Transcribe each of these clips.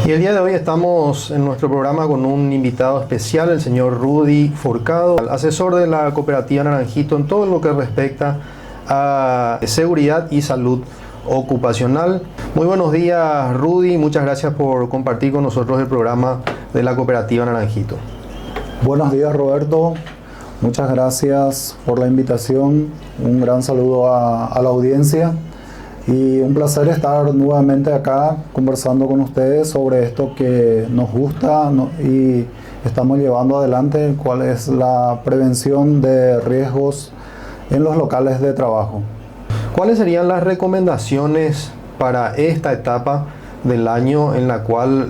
Y el día de hoy estamos en nuestro programa con un invitado especial, el señor Rudy Forcado, asesor de la Cooperativa Naranjito en todo lo que respecta a seguridad y salud ocupacional. Muy buenos días, Rudy, muchas gracias por compartir con nosotros el programa de la Cooperativa Naranjito. Buenos días, Roberto, muchas gracias por la invitación, un gran saludo a la audiencia y un placer estar nuevamente acá conversando con ustedes sobre esto que nos gusta y estamos llevando adelante, cuál es la prevención de riesgos en los locales de trabajo. ¿Cuáles serían las recomendaciones para esta etapa del año en la cual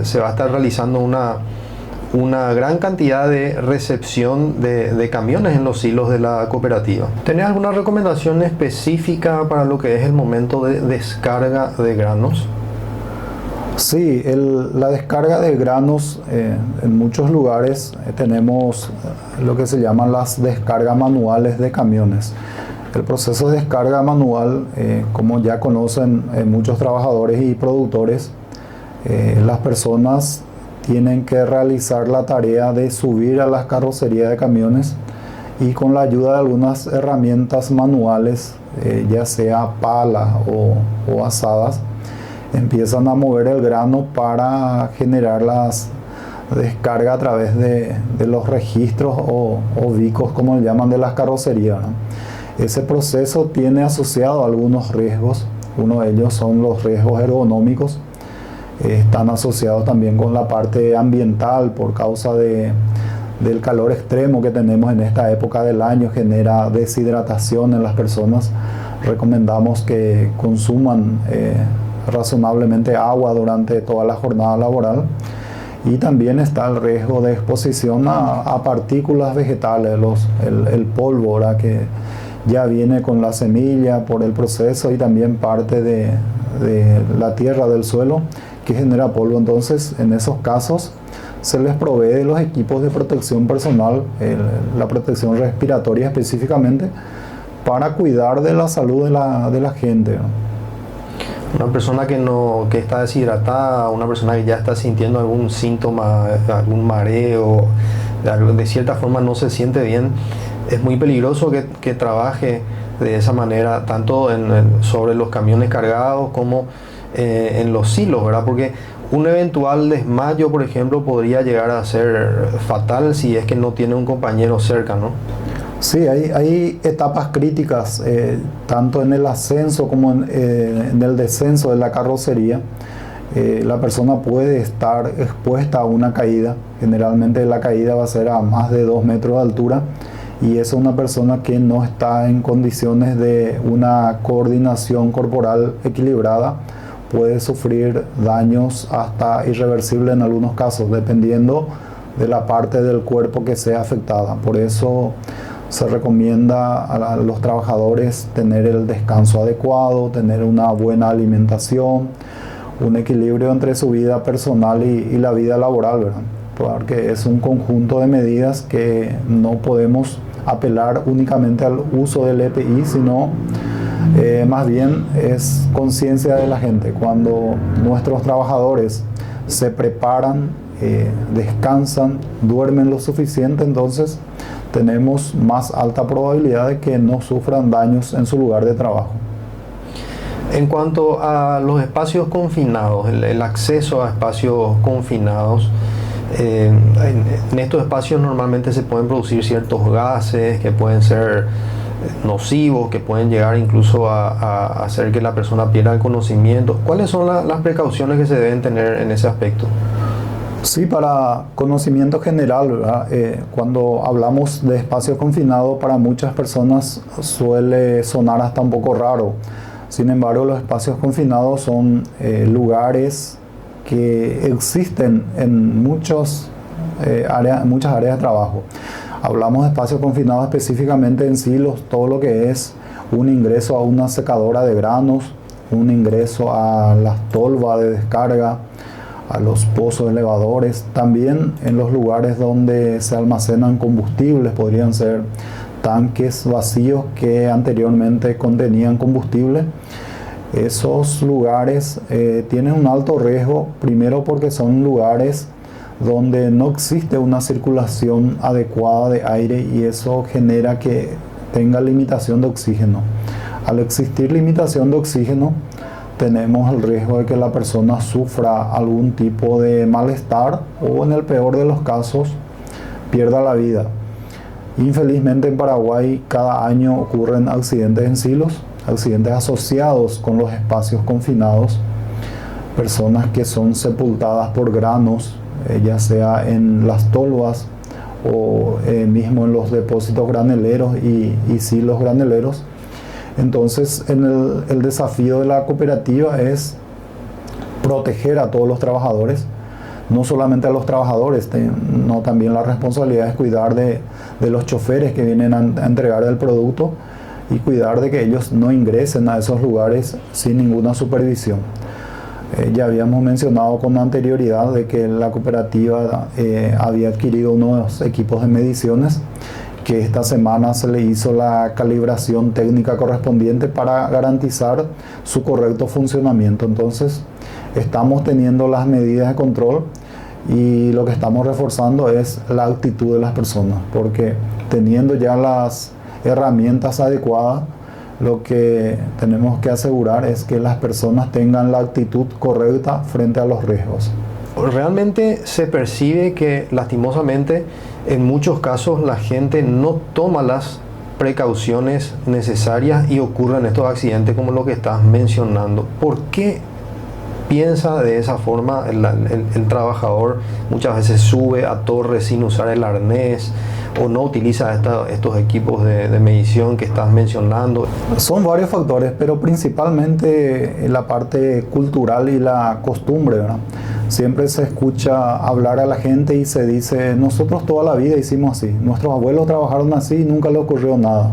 se va a estar realizando una gran cantidad de recepción de camiones en los hilos de la cooperativa? ¿Tenés alguna recomendación específica para lo que es el momento de descarga de granos? Sí, la descarga de granos, en muchos lugares tenemos lo que se llaman las descargas manuales de camiones. El proceso de descarga manual, como ya conocen muchos trabajadores y productores, las personas tienen que realizar la tarea de subir a las carrocerías de camiones y con la ayuda de algunas herramientas manuales, ya sea palas o azadas, empiezan a mover el grano para generar las descargas a través de los registros o bicos, como le llaman, de las carrocerías, ¿no? Ese proceso tiene asociado algunos riesgos. Uno de ellos son los riesgos ergonómicos. Están asociados también con la parte ambiental por causa del calor extremo que tenemos en esta época del año, genera deshidratación en las personas. Recomendamos que consuman razonablemente agua durante toda la jornada laboral. Y también está el riesgo de exposición a partículas vegetales, el polvo, ¿verdad?, que ya viene con la semilla por el proceso y también parte de la tierra, del suelo, que genera polvo. Entonces, en esos casos se les provee los equipos de protección personal, la protección respiratoria específicamente, para cuidar de la salud de la gente, ¿no? Una persona que está deshidratada, una persona que ya está sintiendo algún síntoma, algún mareo, de cierta forma no se siente bien, es muy peligroso que trabaje de esa manera, tanto sobre los camiones cargados como en los silos, ¿verdad? Porque un eventual desmayo, por ejemplo, podría llegar a ser fatal si es que no tiene un compañero cerca, ¿no? Sí, hay etapas críticas, tanto en el ascenso como en el descenso de la carrocería. La persona puede estar expuesta a una caída. Generalmente la caída va a ser a más de 2 metros de altura, y es una persona que no está en condiciones de una coordinación corporal equilibrada. Puede sufrir daños hasta irreversibles en algunos casos, dependiendo de la parte del cuerpo que sea afectada. Por eso se recomienda a los trabajadores tener el descanso adecuado, tener una buena alimentación, un equilibrio entre su vida personal y la vida laboral, ¿verdad? Porque es un conjunto de medidas que no podemos apelar únicamente al uso del EPI, sino más bien es conciencia de la gente. Cuando nuestros trabajadores se preparan, descansan, duermen lo suficiente, entonces tenemos más alta probabilidad de que no sufran daños en su lugar de trabajo. En cuanto a los espacios confinados, el acceso a espacios confinados, en estos espacios normalmente se pueden producir ciertos gases que pueden ser nocivos, que pueden llegar incluso a hacer que la persona pierda el conocimiento. ¿Cuáles son las precauciones que se deben tener en ese aspecto? Sí, para conocimiento general, ¿verdad? Cuando hablamos de espacio confinado, para muchas personas suele sonar hasta un poco raro. Sin embargo, los espacios confinados son lugares que existen en muchas áreas de trabajo. Hablamos de espacios confinados específicamente en silos, todo lo que es un ingreso a una secadora de granos, un ingreso a las tolvas de descarga, a los pozos elevadores, también en los lugares donde se almacenan combustibles, podrían ser tanques vacíos que anteriormente contenían combustible, Esos lugares tienen un alto riesgo, primero porque son lugares donde no existe una circulación adecuada de aire y eso genera que tenga limitación de oxígeno. Al existir limitación de oxígeno, tenemos el riesgo de que la persona sufra algún tipo de malestar o, en el peor de los casos, pierda la vida. Infelizmente en Paraguay cada año ocurren accidentes en silos, accidentes asociados con los espacios confinados, personas que son sepultadas por granos, ya sea en las tolvas o mismo en los depósitos graneleros y silos graneleros. Entonces el desafío de la cooperativa es proteger a todos los trabajadores, no solamente a los trabajadores, no, también la responsabilidad es cuidar de los choferes que vienen a entregar el producto y cuidar de que ellos no ingresen a esos lugares sin ninguna supervisión. Ya habíamos mencionado con anterioridad de que la cooperativa había adquirido unos equipos de mediciones que esta semana se le hizo la calibración técnica correspondiente para garantizar su correcto funcionamiento. Entonces estamos teniendo las medidas de control y lo que estamos reforzando es la actitud de las personas, porque teniendo ya las herramientas adecuadas, lo que tenemos que asegurar es que las personas tengan la actitud correcta frente a los riesgos. Realmente se percibe que lastimosamente en muchos casos la gente no toma las precauciones necesarias y ocurren estos accidentes como lo que estás mencionando. ¿Por qué piensa de esa forma el trabajador? Muchas veces sube a torres sin usar el arnés o no utiliza estos equipos de medición que estás mencionando. Son varios factores, pero principalmente la parte cultural y la costumbre, ¿verdad? Siempre se escucha hablar a la gente y se dice, nosotros toda la vida hicimos así, nuestros abuelos trabajaron así y nunca le ocurrió nada.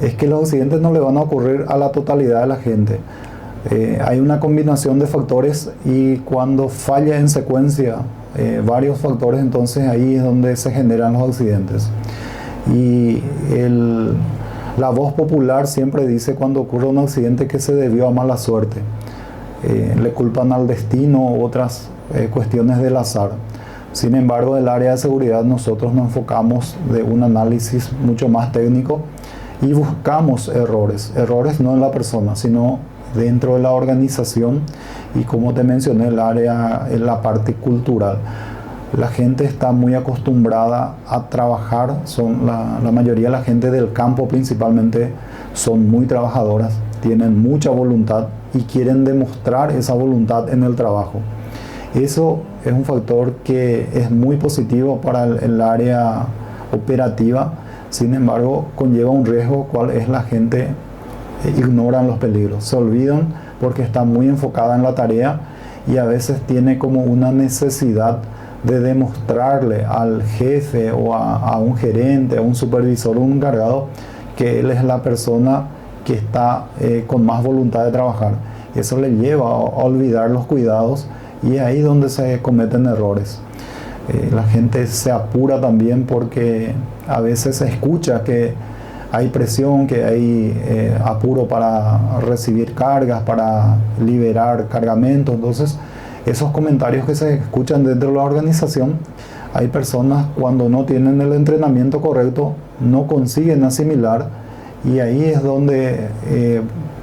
Es que los accidentes no le van a ocurrir a la totalidad de la gente. Hay una combinación de factores y cuando falla en secuencia varios factores, entonces ahí es donde se generan los accidentes. Y la voz popular siempre dice cuando ocurre un accidente que se debió a mala suerte. Le culpan al destino u otras cuestiones del azar. Sin embargo, en el área de seguridad nosotros nos enfocamos de un análisis mucho más técnico y buscamos errores no en la persona, sino dentro de la organización y, como te mencioné, el área en la parte cultural. La gente está muy acostumbrada a trabajar, la mayoría de la gente del campo principalmente son muy trabajadoras, tienen mucha voluntad y quieren demostrar esa voluntad en el trabajo. Eso es un factor que es muy positivo para el área operativa, sin embargo conlleva un riesgo, cual es la gente ignoran los peligros, se olvidan porque está muy enfocada en la tarea y a veces tiene como una necesidad de demostrarle al jefe o a un gerente, a un supervisor, un encargado, que él es la persona que está con más voluntad de trabajar. Eso le lleva a olvidar los cuidados y es ahí donde se cometen errores. La gente se apura también porque a veces se escucha que hay presión, que hay apuro para recibir cargas, para liberar cargamentos. Entonces, esos comentarios que se escuchan dentro de la organización, hay personas cuando no tienen el entrenamiento correcto, no consiguen asimilar y ahí es donde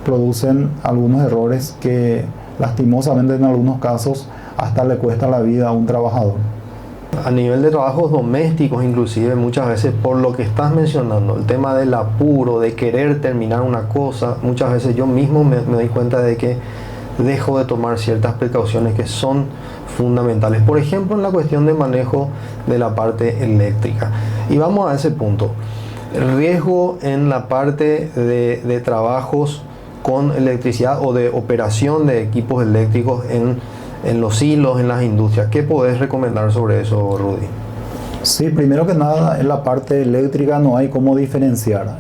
producen algunos errores que lastimosamente en algunos casos hasta le cuesta la vida a un trabajador. A nivel de trabajos domésticos, inclusive muchas veces por lo que estás mencionando, el tema del apuro, de querer terminar una cosa, muchas veces yo mismo me doy cuenta de que dejo de tomar ciertas precauciones que son fundamentales. Por ejemplo, en la cuestión de manejo de la parte eléctrica. Y vamos a ese punto. Riesgo en la parte de trabajos con electricidad o de operación de equipos eléctricos en los hilos, en las industrias. ¿Qué podés recomendar sobre eso, Rudy? Sí, primero que nada, en la parte eléctrica no hay cómo diferenciar.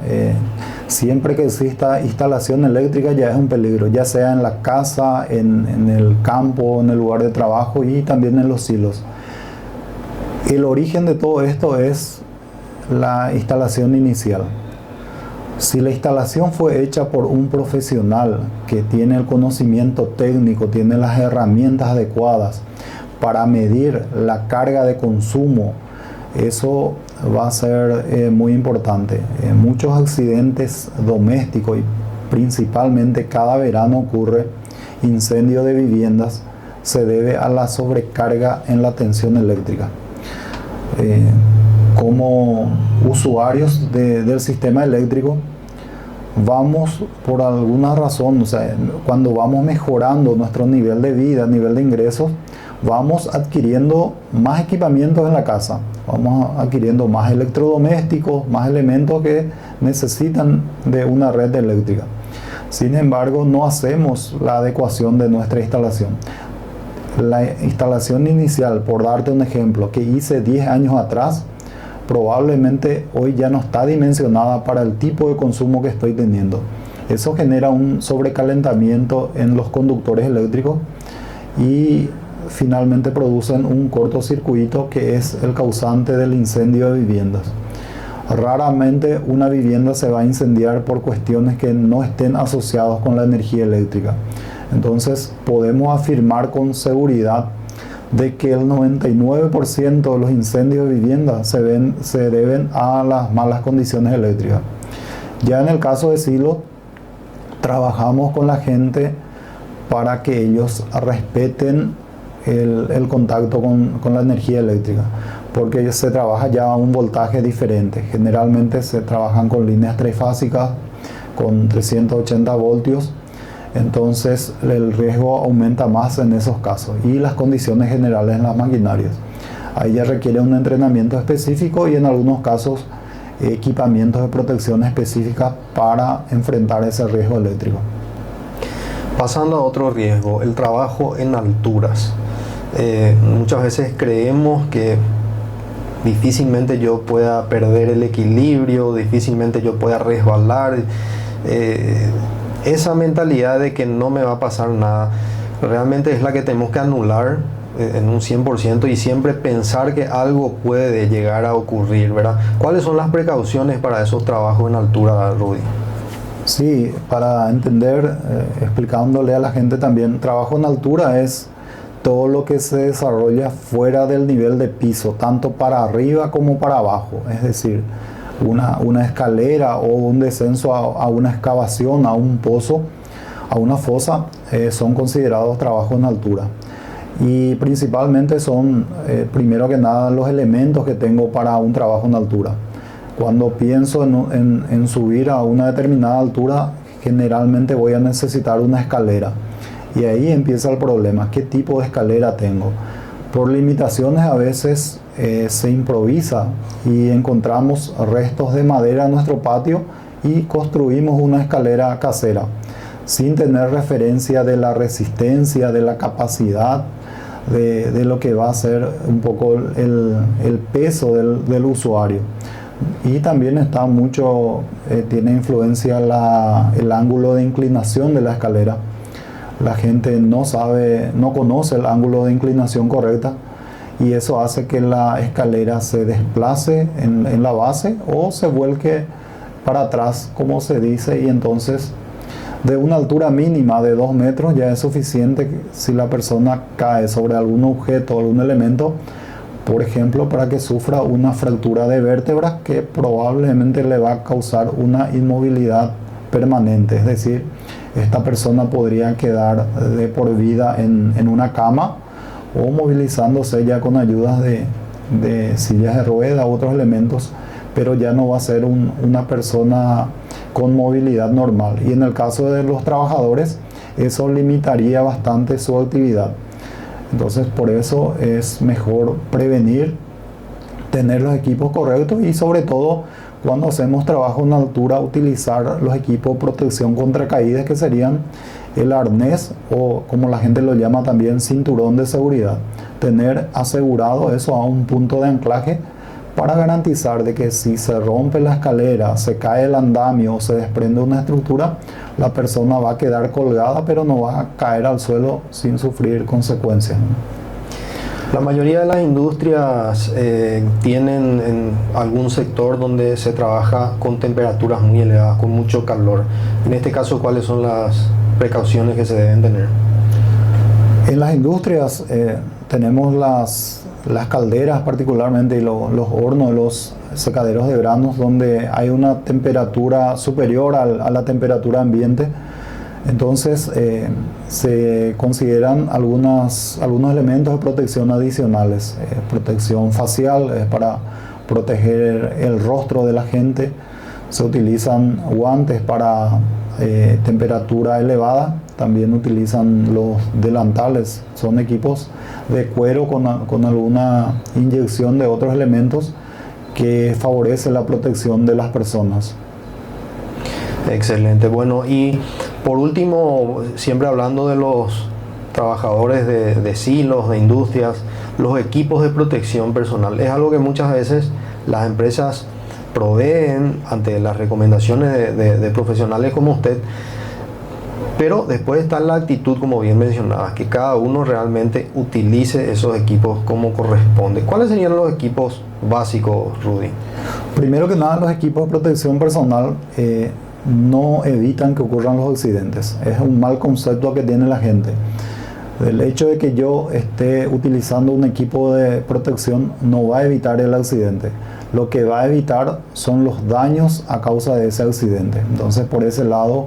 Siempre que exista instalación eléctrica ya es un peligro, ya sea en la casa, en el campo, en el lugar de trabajo y también en los hilos. El origen de todo esto es la instalación inicial. Si la instalación fue hecha por un profesional que tiene el conocimiento técnico, tiene las herramientas adecuadas para medir la carga de consumo, eso va a ser muy importante. Muchos accidentes domésticos y principalmente cada verano ocurre incendio de viviendas, se debe a la sobrecarga en la tensión eléctrica. Como usuarios del sistema eléctrico, vamos por alguna razón, o sea, cuando vamos mejorando nuestro nivel de vida, nivel de ingresos, vamos adquiriendo más equipamientos en la casa, vamos adquiriendo más electrodomésticos, más elementos que necesitan de una red eléctrica. Sin embargo, no hacemos la adecuación de nuestra instalación. La instalación inicial, por darte un ejemplo, que hice 10 años atrás, probablemente hoy ya no está dimensionada para el tipo de consumo que estoy teniendo. Eso genera un sobrecalentamiento en los conductores eléctricos y finalmente producen un cortocircuito que es el causante del incendio de viviendas. Raramente una vivienda se va a incendiar por cuestiones que no estén asociadas con la energía eléctrica. Entonces podemos afirmar con seguridad de que el 99% de los incendios de viviendas se deben a las malas condiciones eléctricas. Ya en el caso de Silo, trabajamos con la gente para que ellos respeten el contacto con la energía eléctrica, porque se trabaja ya a un voltaje diferente. Generalmente se trabajan con líneas trifásicas con 380 voltios. Entonces el riesgo aumenta más en esos casos y las condiciones generales en las maquinarias. Ahí ya requiere un entrenamiento específico y en algunos casos equipamientos de protección específica para enfrentar ese riesgo eléctrico. Pasando a otro riesgo, el trabajo en alturas. Muchas veces creemos que difícilmente yo pueda perder el equilibrio, difícilmente yo pueda resbalar. Esa mentalidad de que no me va a pasar nada, realmente es la que tenemos que anular en un 100% y siempre pensar que algo puede llegar a ocurrir, ¿verdad? ¿Cuáles son las precauciones para esos trabajos en altura, Rudy? Sí, para entender, explicándole a la gente también, trabajo en altura es todo lo que se desarrolla fuera del nivel de piso, tanto para arriba como para abajo, es decir, una escalera o un descenso a una excavación, a un pozo, a una fosa, son considerados trabajos en altura. Y principalmente son, primero que nada, los elementos que tengo para un trabajo en altura. Cuando pienso en subir a una determinada altura, generalmente voy a necesitar una escalera. Y ahí empieza el problema, ¿qué tipo de escalera tengo? Por limitaciones a veces se improvisa y encontramos restos de madera en nuestro patio y construimos una escalera casera sin tener referencia de la resistencia, de la capacidad, de lo que va a ser un poco el peso del usuario. Y también está mucho, tiene influencia el ángulo de inclinación de la escalera. La gente no conoce el ángulo de inclinación correcta y eso hace que la escalera se desplace en la base o se vuelque para atrás, como se dice, y entonces de una altura mínima de 2 metros ya es suficiente si la persona cae sobre algún objeto o algún elemento, por ejemplo, para que sufra una fractura de vértebras que probablemente le va a causar una inmovilidad permanente, es decir, esta persona podría quedar de por vida en una cama o movilizándose ya con ayudas de sillas de ruedas u otros elementos, pero ya no va a ser una persona con movilidad normal. Y en el caso de los trabajadores, eso limitaría bastante su actividad. Entonces, por eso es mejor prevenir, tener los equipos correctos y sobre todo cuando hacemos trabajo en altura, utilizar los equipos de protección contra caídas, que serían el arnés o, como la gente lo llama también, cinturón de seguridad. Tener asegurado eso a un punto de anclaje para garantizar de que si se rompe la escalera, se cae el andamio o se desprende una estructura, la persona va a quedar colgada pero no va a caer al suelo sin sufrir consecuencias. La mayoría de las industrias tienen en algún sector donde se trabaja con temperaturas muy elevadas, con mucho calor. En este caso, ¿cuáles son las precauciones que se deben tener? En las industrias tenemos las calderas particularmente y los hornos, los secaderos de granos, donde hay una temperatura superior a la temperatura ambiente. Entonces se consideran algunos elementos de protección adicionales. Protección facial para proteger el rostro de la gente. Se utilizan guantes para temperatura elevada. También utilizan los delantales. Son equipos de cuero con alguna inyección de otros elementos que favorece la protección de las personas. Excelente. Bueno, y por último, siempre hablando de los trabajadores de silos, de industrias, los equipos de protección personal, es algo que muchas veces las empresas proveen ante las recomendaciones de profesionales como usted, pero después está la actitud, como bien mencionaba, que cada uno realmente utilice esos equipos como corresponde. ¿Cuáles serían los equipos básicos, Rudy? Primero que nada, los equipos de protección personal no evitan que ocurran los accidentes. Es un mal concepto que tiene la gente. El hecho de que yo esté utilizando un equipo de protección no va a evitar el accidente. Lo que va a evitar son los daños a causa de ese accidente. Entonces, por ese lado,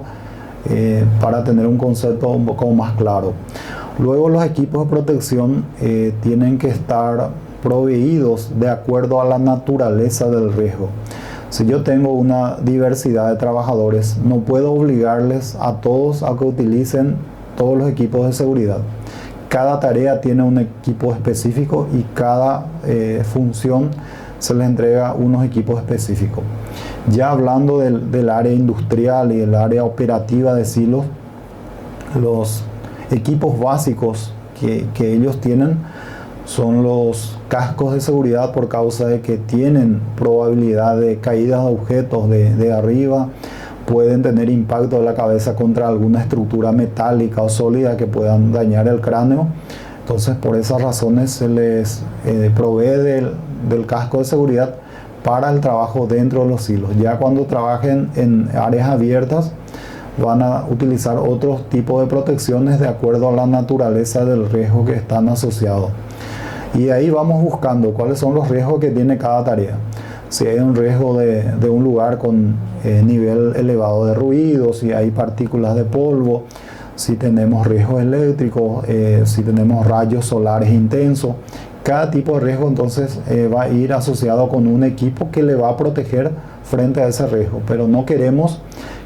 para tener un concepto un poco más claro. Luego, los equipos de protección tienen que estar proveídos de acuerdo a la naturaleza del riesgo. Si yo tengo una diversidad de trabajadores, no puedo obligarles a todos a que utilicen todos los equipos de seguridad. Cada tarea tiene un equipo específico y cada función se les entrega unos equipos específicos. Ya hablando del área industrial y del área operativa de silos, los equipos básicos que ellos tienen son los cascos de seguridad, por causa de que tienen probabilidad de caídas de objetos de arriba, pueden tener impacto de la cabeza contra alguna estructura metálica o sólida que puedan dañar el cráneo. Entonces, por esas razones se les provee del casco de seguridad para el trabajo dentro de los silos. Ya cuando trabajen en áreas abiertas, van a utilizar otros tipos de protecciones de acuerdo a la naturaleza del riesgo que están asociados. Y ahí vamos buscando cuáles son los riesgos que tiene cada tarea. Si hay un riesgo de un lugar con nivel elevado de ruido, si hay partículas de polvo, si tenemos riesgos eléctricos, si tenemos rayos solares intensos. Cada tipo de riesgo entonces va a ir asociado con un equipo que le va a proteger frente a ese riesgo. Pero no queremos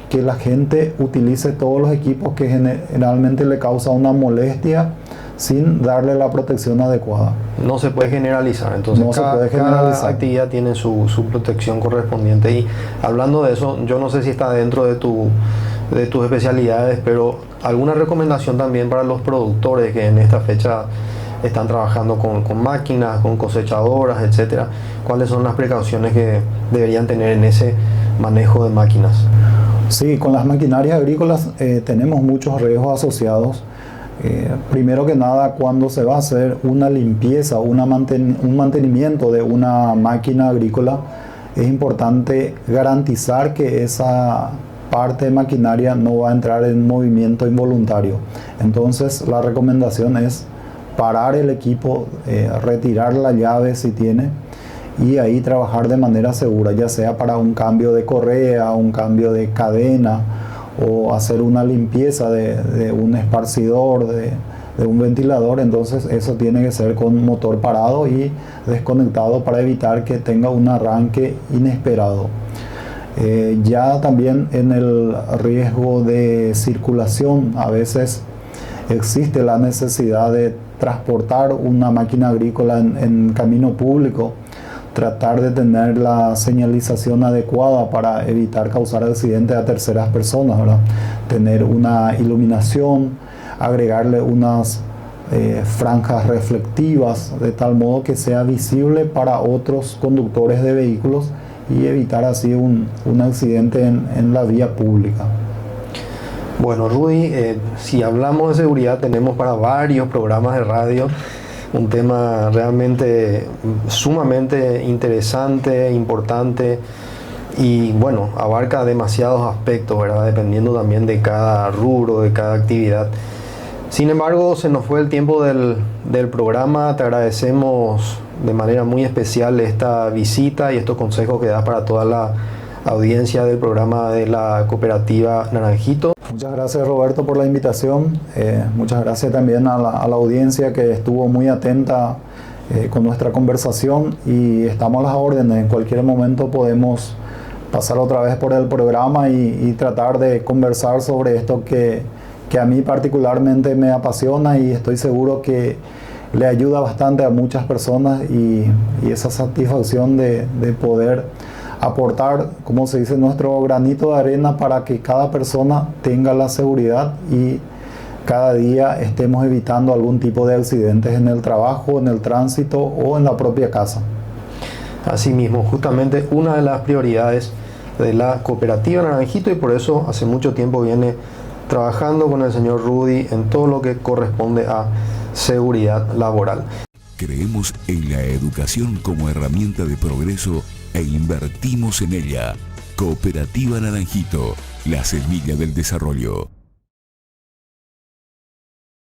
que la gente utilice todos los equipos que generalmente le causa una molestia sin darle la protección adecuada. No se puede generalizar, entonces no cada actividad tiene su protección correspondiente. Y hablando de eso, yo no sé si está dentro de tus especialidades, pero alguna recomendación también para los productores que en esta fecha están trabajando con máquinas, con cosechadoras, etcétera. ¿Cuáles son las precauciones que deberían tener en ese manejo de máquinas? Sí, con las maquinarias agrícolas tenemos muchos riesgos asociados. Primero que nada, cuando se va a hacer una limpieza, un mantenimiento de una máquina agrícola, es importante garantizar que esa parte de maquinaria no va a entrar en movimiento involuntario. Entonces, la recomendación es parar el equipo, retirar la llave si tiene, y ahí trabajar de manera segura, ya sea para un cambio de correa, un cambio de cadena, o hacer una limpieza de un esparcidor, de un ventilador. Entonces eso tiene que ser con motor parado y desconectado para evitar que tenga un arranque inesperado. Ya también en el riesgo de circulación, a veces existe la necesidad de transportar una máquina agrícola en camino público, tratar de tener la señalización adecuada para evitar causar accidentes a terceras personas, ¿verdad? Tener una iluminación, agregarle unas franjas reflectivas de tal modo que sea visible para otros conductores de vehículos y evitar así un accidente en la vía pública. Bueno, Rudy, si hablamos de seguridad tenemos para varios programas de radio. un tema realmente sumamente interesante, importante y bueno, abarca demasiados aspectos, ¿verdad? Dependiendo también de cada rubro, de cada actividad. Sin embargo, se nos fue el tiempo del programa. Te agradecemos de manera muy especial esta visita y estos consejos que das para toda la audiencia del programa de la cooperativa Naranjito. Muchas gracias, Roberto, por la invitación. Muchas gracias también a la audiencia que estuvo muy atenta con nuestra conversación, y estamos a las órdenes. En cualquier momento podemos pasar otra vez por el programa y tratar de conversar sobre esto que a mí particularmente me apasiona, y estoy seguro que le ayuda bastante a muchas personas, y esa satisfacción de poder aportar, como se dice, nuestro granito de arena para que cada persona tenga la seguridad y cada día estemos evitando algún tipo de accidentes en el trabajo, en el tránsito o en la propia casa. Asimismo, justamente una de las prioridades de la cooperativa Naranjito, y por eso hace mucho tiempo viene trabajando con el señor Rudy en todo lo que corresponde a seguridad laboral. Creemos en la educación como herramienta de progreso e invertimos en ella. Cooperativa Naranjito, la semilla del desarrollo.